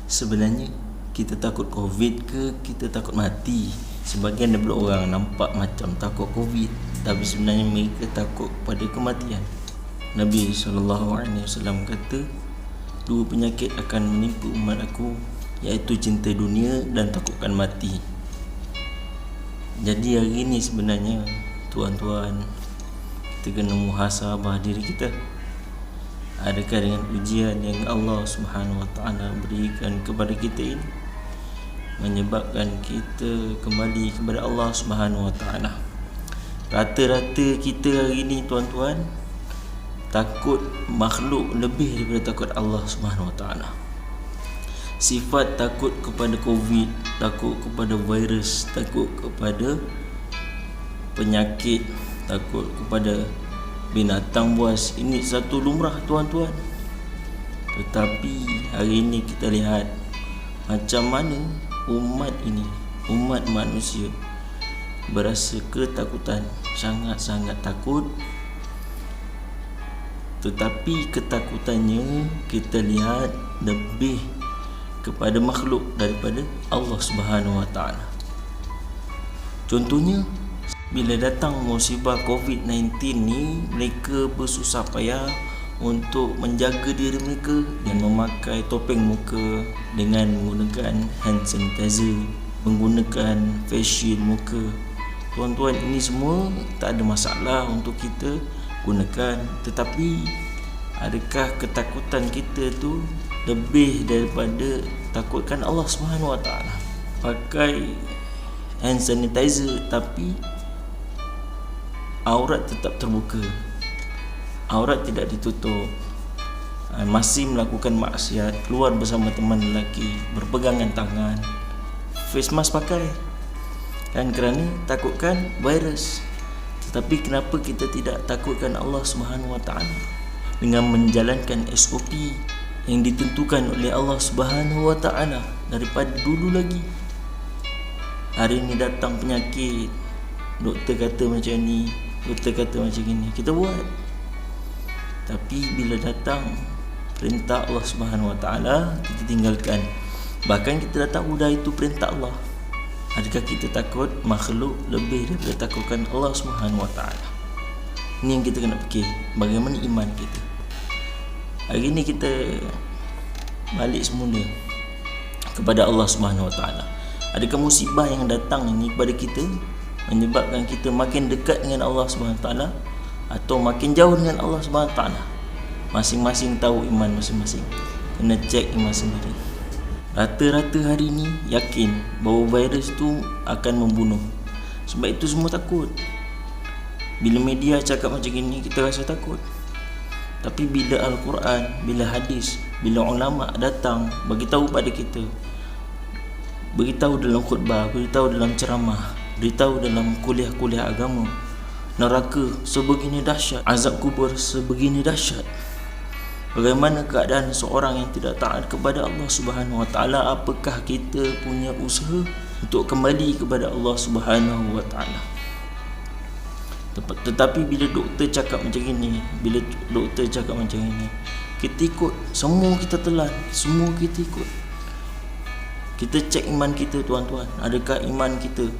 Sebenarnya kita takut COVID ke kita takut mati? Sebagian daripada orang nampak macam takut COVID, tapi sebenarnya mereka takut pada kematian. Nabi SAW kata, dua penyakit akan menimpa umat aku, iaitu cinta dunia dan takutkan mati. Jadi hari ni sebenarnya tuan-tuan, kita kena muhasabah diri kita. Adakah dengan ujian yang Allah Subhanahu Wa Taala berikan kepada kita ini menyebabkan kita kembali kepada Allah Subhanahu Wa Taala? Rata-rata kita hari ini tuan-tuan takut makhluk lebih daripada takut Allah Subhanahu Wa Taala. Sifat takut kepada COVID, takut kepada virus, takut kepada penyakit, takut kepada binatang buas, ini satu lumrah tuan-tuan. Tetapi hari ini kita lihat macam mana umat ini, umat manusia berasa ketakutan, sangat-sangat takut. Tetapi ketakutannya kita lihat lebih kepada makhluk daripada Allah Subhanahu Wa Taala. Contohnya, bila datang musibah COVID-19 ni, mereka bersusah payah untuk menjaga diri mereka dan memakai topeng muka dengan menggunakan hand sanitizer, menggunakan face shield muka. Tuan-tuan, ini semua tak ada masalah untuk kita gunakan. Tetapi adakah ketakutan kita tu lebih daripada takutkan Allah Subhanahu Wa Taala? Pakai hand sanitizer tapi aurat tetap terbuka, aurat tidak ditutup, masih melakukan maksiat, keluar bersama teman lelaki, berpegangan tangan, face mask pakai, kan kerana takutkan virus. Tetapi kenapa kita tidak takutkan Allah Subhanahu Wa Taala dengan menjalankan SOP yang ditentukan oleh Allah Subhanahu Wa Taala daripada dulu lagi? Hari ini datang penyakit, doktor kata macam ni, doktor kata macam ni, kita buat. Tapi bila datang perintah Allah Subhanahu Wa Taala, kita tinggalkan. Bahkan kita dah tahu dah itu perintah Allah. Adakah kita takut makhluk lebih daripada takutkan Allah Subhanahu Wa Taala? Ini yang kita kena fikir, bagaimana iman kita. Hari ini kita balik semula kepada Allah Subhanahu Wa Taala. Adakah musibah yang datang ini kepada kita menyebabkan kita makin dekat dengan Allah Subhanahu Wa Taala atau makin jauh dengan Allah Subhanahu Wa Taala? Masing-masing tahu iman masing-masing. Kena cek iman sendiri. Rata-rata hari ni yakin bahawa virus tu akan membunuh. Sebab itu semua takut. Bila media cakap macam ni, kita rasa takut. Tapi bila Al-Quran, bila hadis, bila ulama datang beritahu pada kita, beritahu dalam khutbah, beritahu dalam ceramah, beritahu dalam kuliah-kuliah agama, neraka sebegini dahsyat, azab kubur sebegini dahsyat, bagaimana keadaan seorang yang tidak taat kepada Allah Subhanahu Wa Taala, apakah kita punya usaha untuk kembali kepada Allah Subhanahu Wa Taala? Tetapi bila doktor cakap macam ini, bila doktor cakap macam ini, kita ikut, semua kita telan, semua kita ikut. Kita cek iman kita tuan-tuan, adakah iman kita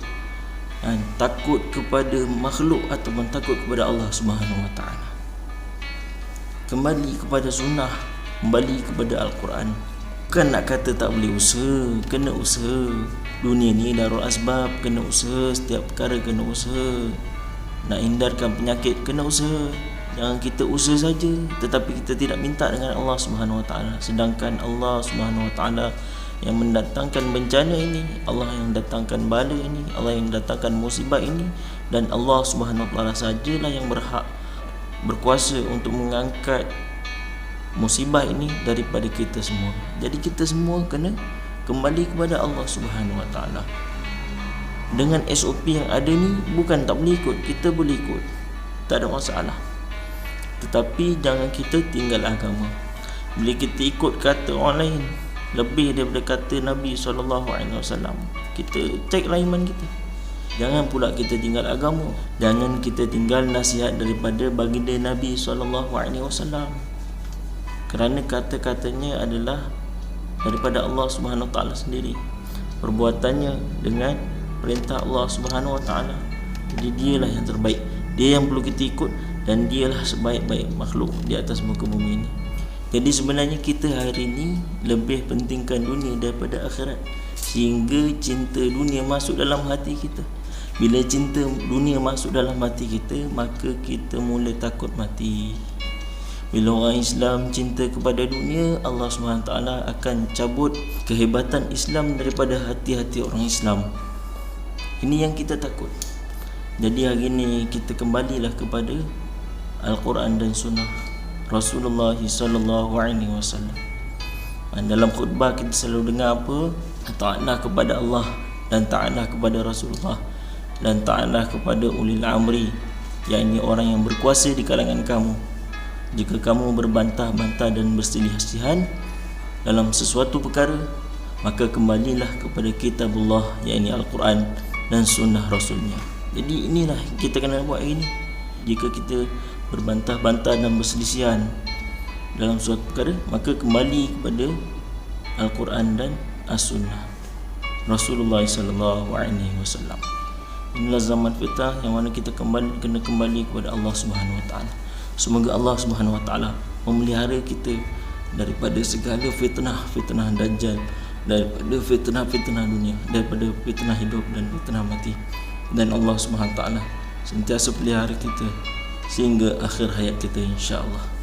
takut kepada makhluk ataupun takut kepada Allah Subhanahu Wa Taala? Kembali kepada sunnah, kembali kepada Al-Quran. Bukan nak kata tak boleh usaha, kena usaha. Dunia ni darul asbab, kena usaha. Setiap perkara kena usaha. Nak hindarkan penyakit, kena usaha. Jangan kita usaha saja tetapi kita tidak minta dengan Allah Subhanahu Wa Taala. Sedangkan Allah Subhanahu Wa Taala yang mendatangkan bencana ini, Allah yang datangkan bala ini, Allah yang datangkan musibah ini, dan Allah Subhanahu Wa Taala sajalah yang berhak, berkuasa untuk mengangkat musibah ini daripada kita semua. Jadi kita semua kena kembali kepada Allah Subhanahu Wa Taala. Dengan SOP yang ada ni, bukan tak boleh ikut, kita boleh ikut, tak ada masalah. Tetapi jangan kita tinggal agama. Bila kita ikut kata orang lain lebih daripada kata Nabi SAW, kita ceklah iman kita. Jangan pula kita tinggal agama, jangan kita tinggal nasihat daripada baginda Nabi SAW. kerana kata-katanya adalah daripada Allah Subhanahu Wa Taala sendiri, perbuatannya dengan perintah Allah Subhanahu Wa Taala. Jadi dialah yang terbaik, dia yang perlu kita ikut, dan dialah sebaik-baik makhluk di atas muka bumi ini. Jadi sebenarnya kita hari ini lebih pentingkan dunia daripada akhirat, sehingga cinta dunia masuk dalam hati kita. Bila cinta dunia masuk dalam hati kita, maka kita mula takut mati. Bila orang Islam cinta kepada dunia, Allah SWT akan cabut kehebatan Islam daripada hati-hati orang Islam. Ini yang kita takut. Jadi hari ini kita kembalilah kepada Al-Quran dan Sunnah Rasulullah SAW. Dalam khutbah kita selalu dengar apa? Taatlah kepada Allah, dan taatlah kepada Rasulullah, dan taatlah kepada ulil amri, yakni orang yang berkuasa di kalangan kamu. Jika kamu berbantah-bantah dan berselih-selihan dalam sesuatu perkara, maka kembalilah kepada kitabullah, yakni Al-Quran dan Sunnah Rasulnya. Jadi inilah kita kena buat hari ini. Jika kita berbantah-bantah dan berselisihan dalam suatu perkara, maka kembali kepada Al-Quran dan As-Sunnah Rasulullah SAW. Inilah zaman fitnah yang mana kita kena kembali kepada Allah Subhanahu Wa Taala. Semoga Allah Subhanahu Wa Taala memelihara kita daripada segala fitnah Dajjal, daripada fitnah dunia, daripada fitnah hidup dan fitnah mati. Dan Allah Subhanahu Wa Taala sentiasa pelihara kita sehingga akhir hayat kita, insya-Allah.